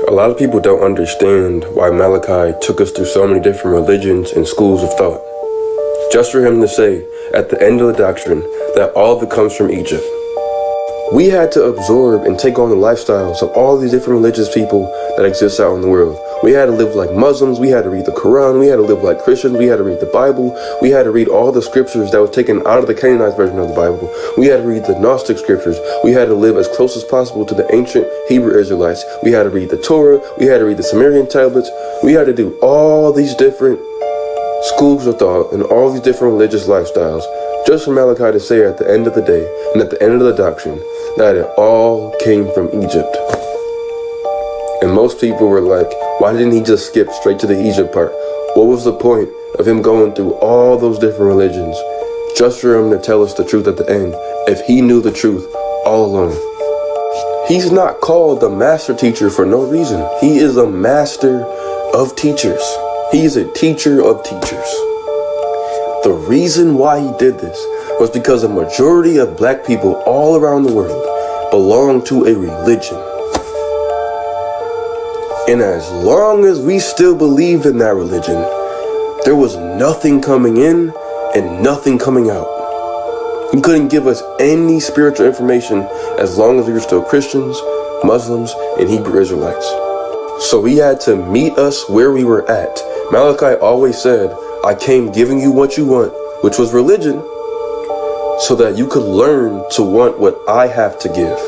A lot of people don't understand why Malachi took us through so many different religions and schools of thought. Just for him to say, at the end of the doctrine, that all of it comes from Egypt. We had to absorb and take on the lifestyles of all these different religious people that exist out in the world. We had to live like Muslims, we had to read the Quran, we had to live like Christians, we had to read the Bible, we had to read all the scriptures that was taken out of the Canaanite version of the Bible. We had to read the Gnostic scriptures. We had to live as close as possible to the ancient Hebrew Israelites. We had to read the Torah, we had to read the Sumerian tablets. We had to do all these different schools of thought and all these different religious lifestyles just for Malachi to say at the end of the day and at the end of the doctrine that it all came from Egypt. And most people were like, why didn't he just skip straight to the Egypt part? What was the point of him going through all those different religions just for him to tell us the truth at the end if he knew the truth all along? He's not called the master teacher for no reason. He is a master of teachers. He is a teacher of teachers. The reason why he did this was because a majority of black people all around the world belong to a religion. And as long as we still believed in that religion, there was nothing coming in and nothing coming out. He couldn't give us any spiritual information as long as we were still Christians, Muslims, and Hebrew Israelites. So he had to meet us where we were at. Malachi always said, I came giving you what you want, which was religion, so that you could learn to want what I have to give.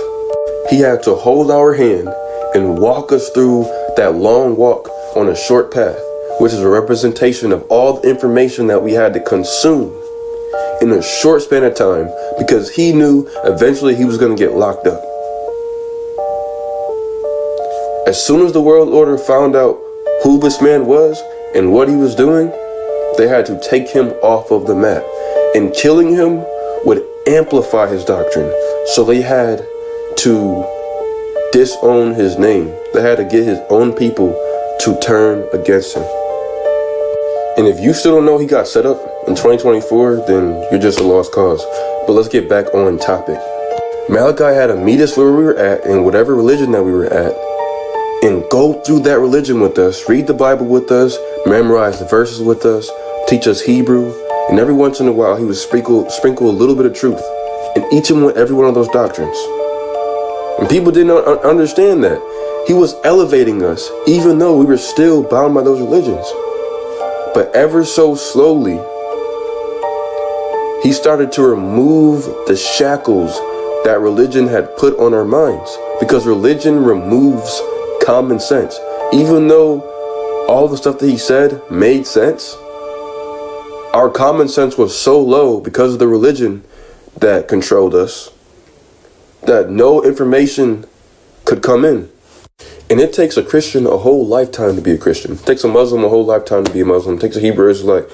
He had to hold our hand and walk us through that long walk on a short path, which is a representation of all the information that we had to consume in a short span of time, because he knew eventually he was going to get locked up. As soon as the world order found out who this man was and what he was doing, they had to take him off of the map, and killing him would amplify his doctrine. So they had to disown his name. They had to get his own people to turn against him. And if you still don't know he got set up in 2024, then you're just a lost cause. But let's get back on topic. Malachi had to meet us where we were at in whatever religion that we were at, and go through that religion with us, read the Bible with us, memorize the verses with us, teach us Hebrew, and every once in a while he would sprinkle a little bit of truth in each and every one of those doctrines. And people didn't understand that. He was elevating us, even though we were still bound by those religions. But ever so slowly, he started to remove the shackles that religion had put on our minds, because religion removes common sense. Even though all the stuff that he said made sense, our common sense was so low because of the religion that controlled us that no information could come in. And it takes a Christian a whole lifetime to be a Christian. It takes a Muslim a whole lifetime to be a Muslim. It takes a Hebrew Israelite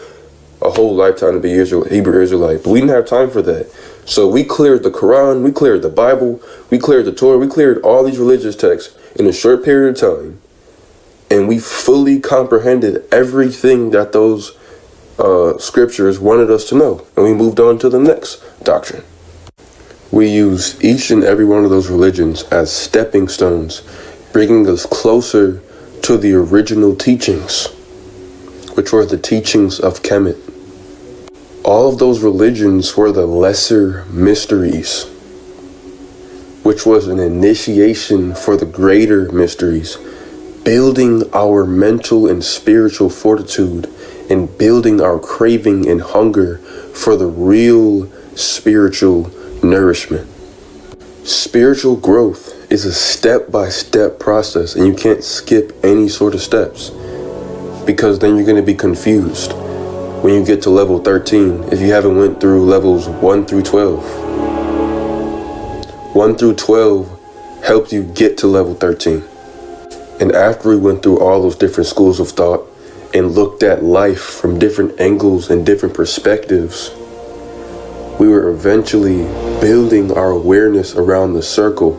a whole lifetime to be Hebrew Israelite. But we didn't have time for that. So we cleared the Quran, we cleared the Bible, we cleared the Torah, we cleared all these religious texts in a short period of time. And we fully comprehended everything that those scriptures wanted us to know. And we moved on to the next doctrine. We use each and every one of those religions as stepping stones, bringing us closer to the original teachings, which were the teachings of Kemet. All of those religions were the lesser mysteries, which was an initiation for the greater mysteries, building our mental and spiritual fortitude and building our craving and hunger for the real spiritual nourishment. Spiritual growth is a step-by-step process, and you can't skip any sort of steps, because then you're going to be confused when you get to level 13 if you haven't went through levels 1 through 12. 1 through 12 helped you get to level 13. And after we went through all those different schools of thought and looked at life from different angles and different perspectives, we were eventually building our awareness around the circle,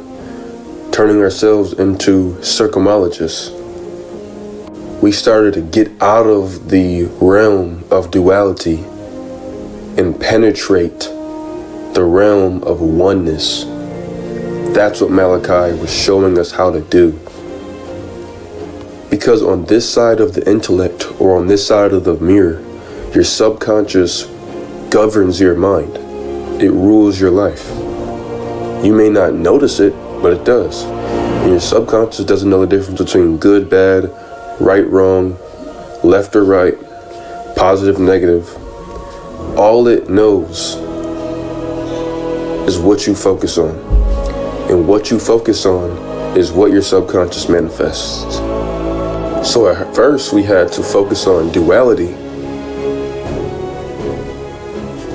turning ourselves into circumologists. We started to get out of the realm of duality and penetrate the realm of oneness. That's what Malachi was showing us how to do. Because on this side of the intellect, or on this side of the mirror, your subconscious governs your mind. It rules your life. You may not notice it, but it does. And your subconscious doesn't know the difference between good, bad, right, wrong, left or right, positive, negative. All it knows is what you focus on. And what you focus on is what your subconscious manifests. So at first we had to focus on duality.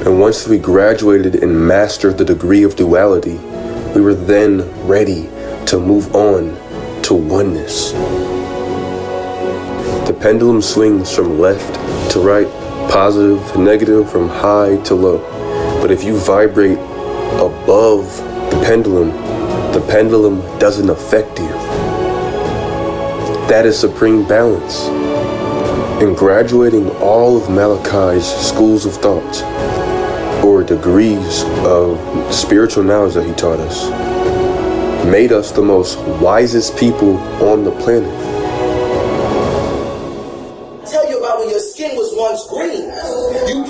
And once we graduated and mastered the degree of duality, we were then ready to move on to oneness. The pendulum swings from left to right, positive to negative, from high to low. But if you vibrate above the pendulum doesn't affect you. That is supreme balance. In graduating all of Malachi's schools of thought, or degrees of spiritual knowledge that he taught us, made us the most wisest people on the planet. Tell you about when your skin was once green. You